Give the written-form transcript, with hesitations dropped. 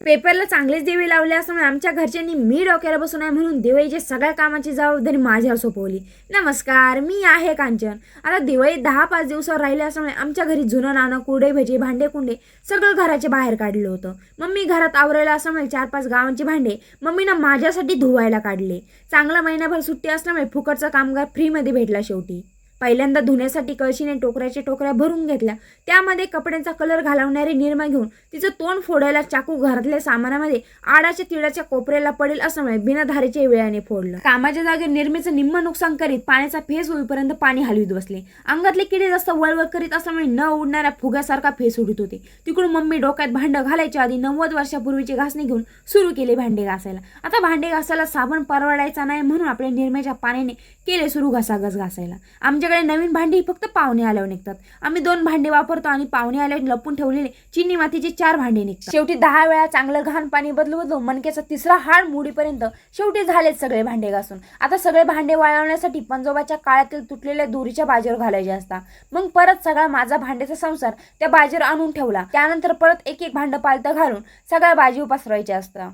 पेपरला चांगलेच दिवे लावले असल्यामुळे आमच्या घरच्यांनी मी डोक्याला बसून आहे म्हणून दिवाळीच्या सगळ्या कामाची जबाबदारी माझ्यावर सोपवली. नमस्कार, मी आहे कांचन. आता दिवाळी 10-5 दिवसावर राहिले असल्यामुळे आमच्या घरी जुनं नाणं, कुरडे भजे, भांडे कुंडे सगळं घराच्या बाहेर काढलं होतं. मम्मी घरात आवरायला असल्यामुळे 4-5 गावांची भांडे मम्मीनं माझ्यासाठी धुवायला काढले. चांगला महिनाभर सुट्टी असल्यामुळे फुकटचा कामगार फ्रीमध्ये भेटला शेवटी. पहिल्यांदा धुण्यासाठी कळशीने टोकऱ्या भरून घेतल्या. त्यामध्ये कपड्यांचा कलर घालवणारी निरमा घेऊन तिचं तोंड फोडायला चाकू घरातल्या सामानामध्ये आडाच्या तिळाच्या कोपऱ्याला पडेल असल्यामुळे बिनाधारेच्या वेळाने फोडलं. कामाच्या जागेत निर्मीचं निम्म नुकसान करीत पाण्याचा फेस होईपर्यंत पाणी हलवीत बसले. अंगातले किडे जास्त वळवळ करीत असल्यामुळे न उडणाऱ्या फुग्यासारखा फेस उडत होते. तिकडून मम्मी डोक्यात भांडं घालायच्या आधी 90 वर्षापूर्वीची घासणी घेऊन सुरू केले भांडे घासायला. आता भांडे घासायला साबण परवडायचा नाही म्हणून आपल्या निरम्याच्या पाण्याने केले सुरू घासाघस घासायला. आमच्याकडे नवीन भांडी फक्त पाहुणे आल्यावर निघतात. आम्ही 2 भांडे वापरतो आणि पाहुणे आल्यावर लपून ठेवलेले चिनी मातीचे 4 भांडे निघतात. शेवटी 10 वेळा चांगलं घाण पाणी बदलून मणक्याचा 3रा हाड मुडीपर्यंत शेवटी झालेत सगळे भांडे घासून. आता सगळे भांडे वाळवण्यासाठी पंजोबाच्या काळातील तुटलेल्या दोरीच्या बाजीवर घालायचे असतात. मग परत सगळा माझा भांड्याचा संसार त्या बाजीवर आणून ठेवला. त्यानंतर परत एक भांडं पालतं घालून सगळ्या बाजीवर पसरवायचे असतं.